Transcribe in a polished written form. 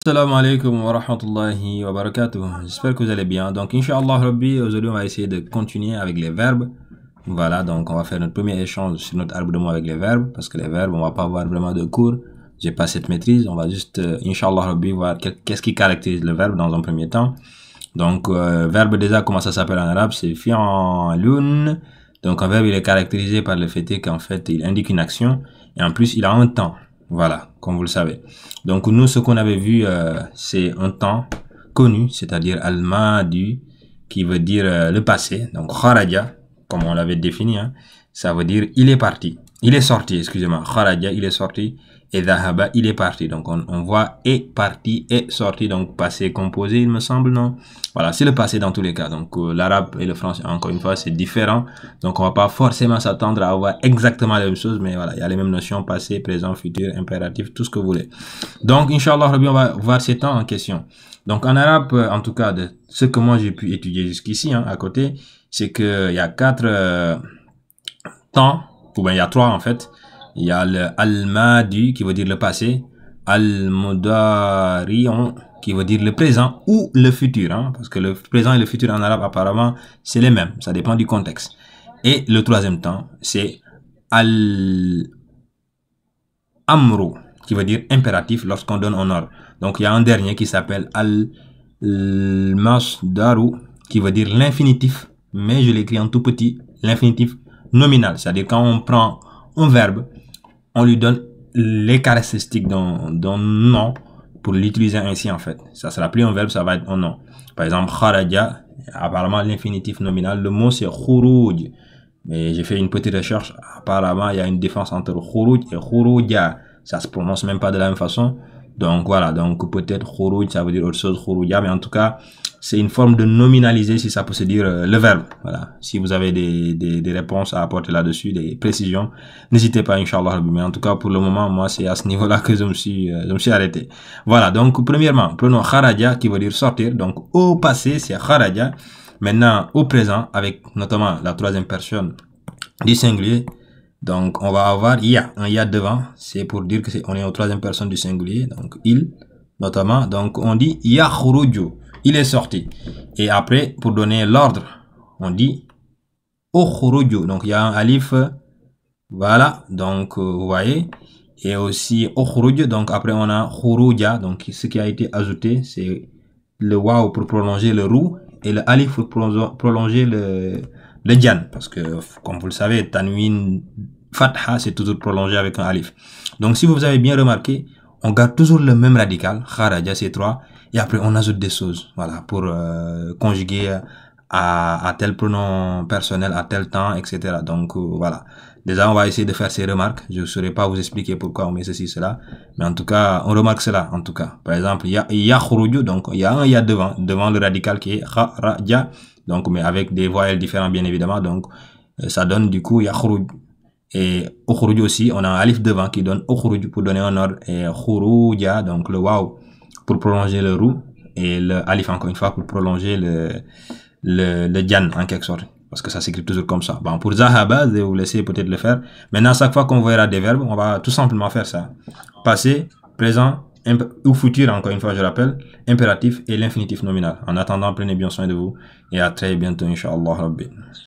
Salam alaikum wa rahmatullahi wa barakatuh. J'espère que vous allez bien. Donc, Inch'Allah Rabbi, aujourd'hui, on va essayer de continuer avec les verbes. Voilà, donc on va faire notre premier échange sur notre arbre de mots avec les verbes, parce que les verbes, on va pas avoir vraiment de cours. J'ai pas cette maîtrise. On va juste, Inch'Allah Rabbi, voir qu'est-ce qui caractérise le verbe dans un premier temps. Donc, verbe déjà, comment ça s'appelle en arabe? C'est fi'lun. Donc, un verbe, il est caractérisé par le fait qu'en fait, il indique une action, et en plus, il a un temps. Voilà, comme vous le savez. Donc nous, ce qu'on avait vu, c'est un temps connu, c'est-à-dire al-madi, qui veut dire le passé. Donc kharaja, comme on l'avait défini, hein, ça veut dire il est parti. Il est sorti, excusez-moi. Kharaja, il est sorti. Et dhahaba, il est parti. Donc on voit est parti, est sorti. Donc passé composé, il me semble, non? Voilà, c'est le passé dans tous les cas. Donc l'arabe et le français, encore une fois, c'est différent. Donc on va pas forcément s'attendre à avoir exactement la même chose, mais voilà, il y a les mêmes notions, passé, présent, futur, impératif, tout ce que vous voulez. Donc Inch'Allah, on va voir ces temps en question. Donc en arabe, en tout cas, de ce que moi j'ai pu étudier jusqu'ici, hein, à côté, c'est que il y a 4 temps, ou bien il y a 3 en fait. Il y a le al-madi qui veut dire le passé, al-mudari'un qui veut dire le présent ou le futur, hein, parce que le présent et le futur en arabe apparemment c'est les mêmes, ça dépend du contexte. Et le troisième temps c'est al-amru qui veut dire impératif lorsqu'on donne un ordre. Donc il y a un dernier qui s'appelle al-masdaru qui veut dire l'infinitif, mais je l'écris en tout petit, l'infinitif nominal, c'est-à-dire quand on prend un verbe, on lui donne les caractéristiques d'un nom pour l'utiliser ainsi en fait. Ça sera plus un verbe, ça va être un nom. Par exemple, kharaja, apparemment l'infinitif nominal, le mot c'est khuruj. Mais j'ai fait une petite recherche, apparemment il y a une différence entre khuruj et khuruja. Ça se prononce même pas de la même façon. Donc voilà, donc peut-être khuruj ça veut dire autre chose, khuruja, mais en tout cas c'est une forme de nominaliser, si ça peut se dire, le verbe. Voilà. Si vous avez des réponses à apporter là-dessus, des précisions, n'hésitez pas, Inch'Allah. Mais en tout cas, pour le moment, moi, c'est à ce niveau-là que je me suis arrêté. Voilà. Donc, premièrement, prenons kharaja, qui veut dire sortir. Donc, au passé, c'est kharaja. Maintenant, au présent, avec notamment la troisième personne du singulier. Donc, on va avoir ya, un ya devant. C'est pour dire que on est aux troisième personne du singulier. Donc, il, notamment. Donc, on dit yakhruju. Il est sorti. Et après, pour donner l'ordre, on dit ukhruju. Donc, il y a un alif. Voilà. Donc, vous voyez. Et aussi ukhruj. Donc, après, on a khuruja. Donc, ce qui a été ajouté, c'est le waw pour prolonger le roux et le alif pour prolonger le jan. Parce que, comme vous le savez, tanwin fatha, c'est toujours prolongé avec un alif. Donc, si vous avez bien remarqué, on garde toujours le même radical. Kharaja, c'est 3. Et après, on ajoute des choses, voilà, pour conjuguer à tel pronom personnel, à tel temps, etc. Donc, voilà. Déjà, on va essayer de faire ces remarques. Je ne saurais pas vous expliquer pourquoi on met ceci, cela. Mais en tout cas, on remarque cela, en tout cas. Par exemple, il y a khuruju, donc il y a un ya devant le radical qui est kharaja. Donc, mais avec des voyelles différentes, bien évidemment. Donc, ça donne du coup ya khuruj. Et ukhruj aussi, on a un alif devant qui donne ukhruj pour donner un ordre. Et khuruja, donc le waw pour prolonger le roux et le alif encore une fois pour prolonger le jan en quelque sorte, parce que ça s'écrit toujours comme ça. Bon, pour zahaba, je vais vous laisser peut-être le faire. Maintenant, chaque fois qu'on verra des verbes, on va tout simplement faire ça. Passé, présent ou futur, encore une fois je rappelle, impératif et l'infinitif nominal. En attendant, prenez bien soin de vous et à très bientôt, Inch'Allah Rabbi.